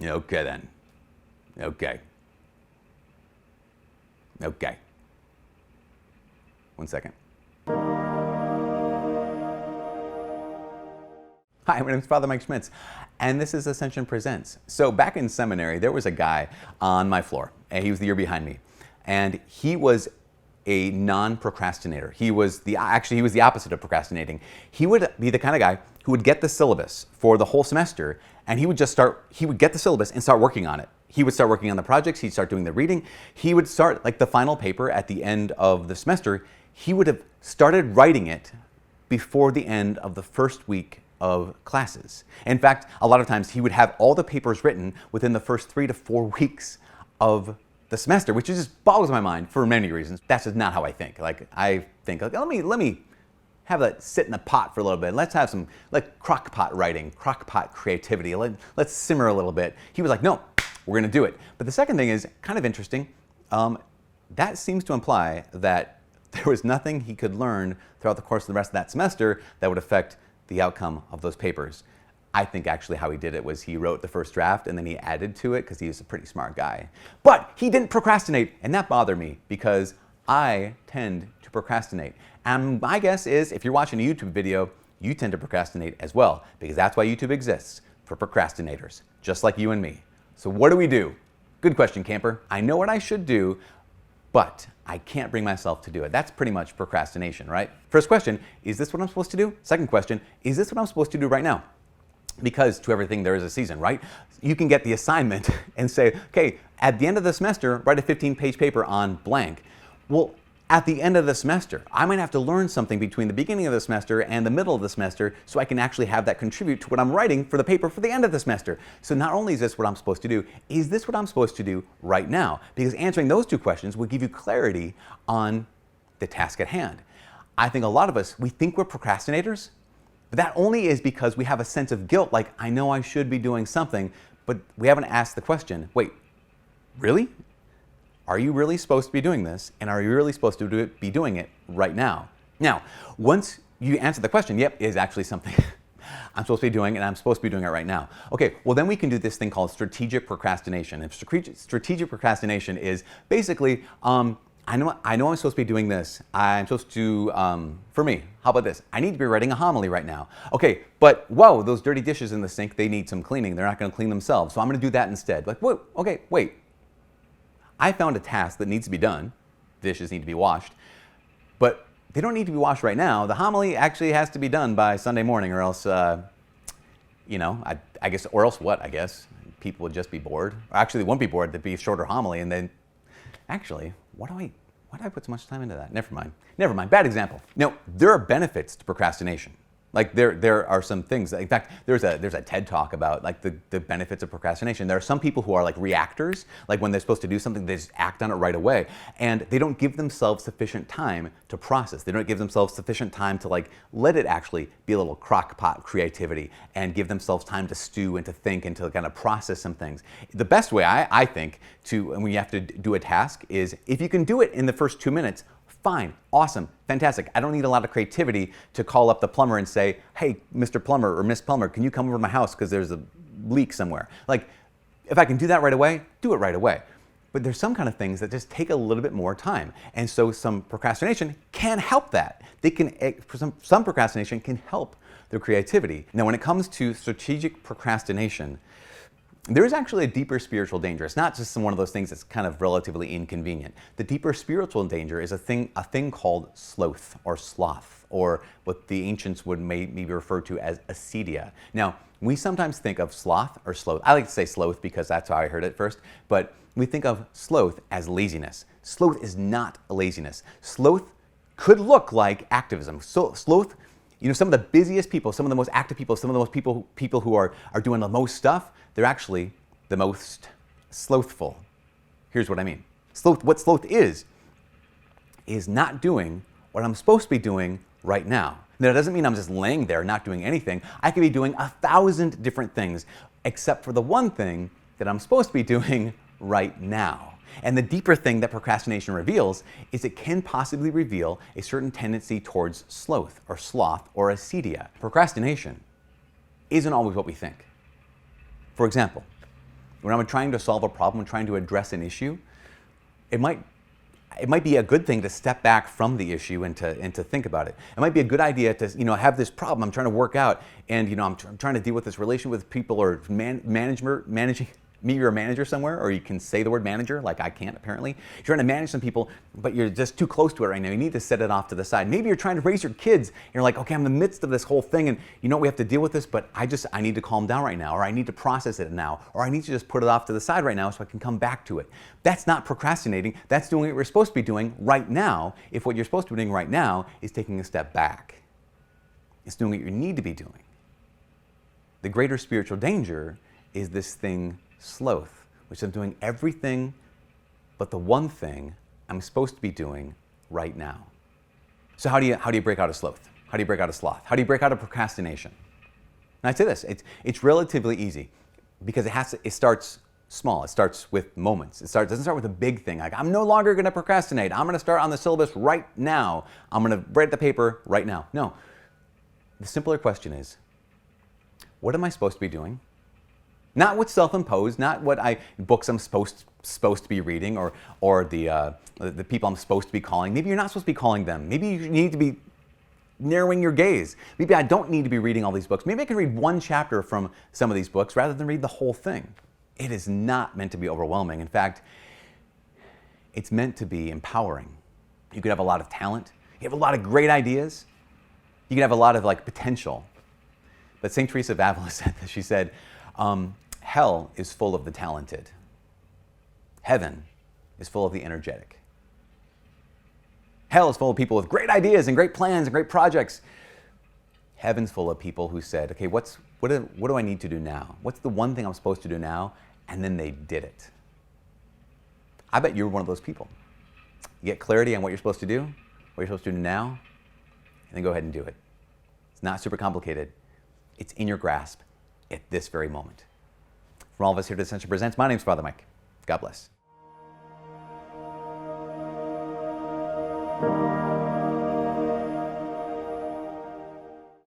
Okay then. Okay. Okay. 1 second. Hi, my name is Father Mike Schmitz, and this is Ascension Presents. So back in seminary, there was a guy on my floor, and he was the year behind me, and he was a non-procrastinator. He was the opposite of procrastinating. He would be the kind of guy who would get the syllabus for the whole semester, and he would get the syllabus and start working on it. He would start working on the projects, he'd start doing the reading. He would start, like the final paper at the end of the semester, he would have started writing it before the end of the first week of classes. In fact, a lot of times he would have all the papers written within the first 3 to 4 weeks of the semester, which just boggles my mind for many reasons. That's just not how I think. Like, I think, like, let me have that sit in the pot for a little bit. Let's have some like crock pot writing, crock pot creativity. Let's simmer a little bit. He was like, no, we're gonna do it. But the second thing is kind of interesting. That seems to imply that there was nothing he could learn throughout the course of the rest of that semester that would affect the outcome of those papers. I think actually how he did it was he wrote the first draft and then he added to it because he was a pretty smart guy. But he didn't procrastinate, and that bothered me because I tend to procrastinate. And my guess is if you're watching a YouTube video, you tend to procrastinate as well, because that's why YouTube exists, for procrastinators, just like you and me. So what do we do? Good question, camper. I know what I should do, but I can't bring myself to do it. That's pretty much procrastination, right? First question, is this what I'm supposed to do? Second question, is this what I'm supposed to do right now? Because to everything there is a season, right? You can get the assignment and say, okay, at the end of the semester, write a 15-page paper on blank. Well, at the end of the semester, I might have to learn something between the beginning of the semester and the middle of the semester so I can actually have that contribute to what I'm writing for the paper for the end of the semester. So not only is this what I'm supposed to do, is this what I'm supposed to do right now? Because answering those two questions will give you clarity on the task at hand. I think a lot of us, we think we're procrastinators, but that only is because we have a sense of guilt, like, I know I should be doing something, but we haven't asked the question, wait, really? Are you really supposed to be doing this? And are you really supposed to be doing it right now? Now, once you answer the question, yep, it is actually something I'm supposed to be doing, and I'm supposed to be doing it right now. Okay, well then we can do this thing called strategic procrastination. And strategic procrastination is basically, I know I'm supposed to be doing this. I'm supposed to, for me, how about this? I need to be writing a homily right now. Okay, but whoa, those dirty dishes in the sink, they need some cleaning. They're not gonna clean themselves, so I'm gonna do that instead. Like, whoa, okay, wait. I found a task that needs to be done. Dishes need to be washed, but they don't need to be washed right now. The homily actually has to be done by Sunday morning, or else, you know, I guess, or else what, I guess? People would just be bored. Or actually, they won't be bored. There'd be a shorter homily, and then, actually, why do I put so much time into that? Never mind, bad example. Now, there are benefits to procrastination. Like there are some things, in fact, there's a TED talk about like the benefits of procrastination. There are some people who are like reactors, like when they're supposed to do something, they just act on it right away. And they don't give themselves sufficient time to process. They don't give themselves sufficient time to like let it actually be a little crock pot creativity and give themselves time to stew and to think and to kind of process some things. The best way I think when you have to do a task is if you can do it in the first 2 minutes, fine, awesome, fantastic. I don't need a lot of creativity to call up the plumber and say, hey, Mr. Plumber or Miss Plumber, can you come over to my house because there's a leak somewhere? Like, if I can do that right away, do it right away. But there's some kind of things that just take a little bit more time. And so some procrastination can help that. Some procrastination can help their creativity. Now, when it comes to strategic procrastination, there is actually a deeper spiritual danger. It's not just one of those things that's kind of relatively inconvenient. The deeper spiritual danger is a thing called sloth or sloth, or what the ancients would maybe refer to as acedia. Now, we sometimes think of sloth or sloth. I like to say sloth because that's how I heard it first, but we think of sloth as laziness. Sloth is not a laziness. Sloth could look like activism. So sloth, you know, some of the busiest people, some of the most active people, some of the most people who are doing the most stuff, they're actually the most slothful. Here's what I mean. What sloth is not doing what I'm supposed to be doing right now. Now, that doesn't mean I'm just laying there not doing anything. I could be doing 1,000 different things, except for the one thing that I'm supposed to be doing right now. And the deeper thing that procrastination reveals is it can possibly reveal a certain tendency towards sloth or acedia. Procrastination isn't always what we think. For example, when I'm trying to solve a problem, trying to address an issue, it might be a good thing to step back from the issue and to think about it. It might be a good idea to have this problem I'm trying to work out, and I'm trying to deal with this relation with people, or managing. Maybe you're a manager somewhere, or you can say the word manager, like I can't apparently. You're trying to manage some people, but you're just too close to it right now. You need to set it off to the side. Maybe you're trying to raise your kids, and you're like, okay, I'm in the midst of this whole thing, and we have to deal with this, but I need to calm down right now, or I need to process it now, or I need to just put it off to the side right now so I can come back to it. That's not procrastinating. That's doing what we're supposed to be doing right now, if what you're supposed to be doing right now is taking a step back. It's doing what you need to be doing. The greater spiritual danger is this thing, sloth, which I'm doing everything but the one thing I'm supposed to be doing right now. So how do you break out of sloth? How do you break out of sloth? How do you break out of procrastination? And I'd say this, it's relatively easy, because it starts small. It starts with moments. Doesn't start with a big thing, like I'm no longer going to procrastinate. I'm going to start on the syllabus right now. I'm going to write the paper right now. No. The simpler question is, what am I supposed to be doing? Not what's self-imposed, not what books I'm supposed to be reading, or the people I'm supposed to be calling. Maybe you're not supposed to be calling them. Maybe you need to be narrowing your gaze. Maybe I don't need to be reading all these books. Maybe I can read one chapter from some of these books rather than read the whole thing. It is not meant to be overwhelming. In fact, it's meant to be empowering. You could have a lot of talent. You have a lot of great ideas. You could have a lot of potential. But St. Teresa of Avila said this. She said, hell is full of the talented. Heaven is full of the energetic. Hell is full of people with great ideas and great plans and great projects. Heaven's full of people who said, okay, what do I need to do now? What's the one thing I'm supposed to do now? And then they did it. I bet you're one of those people. You get clarity on what you're supposed to do, what you're supposed to do now, and then go ahead and do it. It's not super complicated. It's in your grasp at this very moment. From all of us here at Ascension Presents, my name's Father Mike. God bless.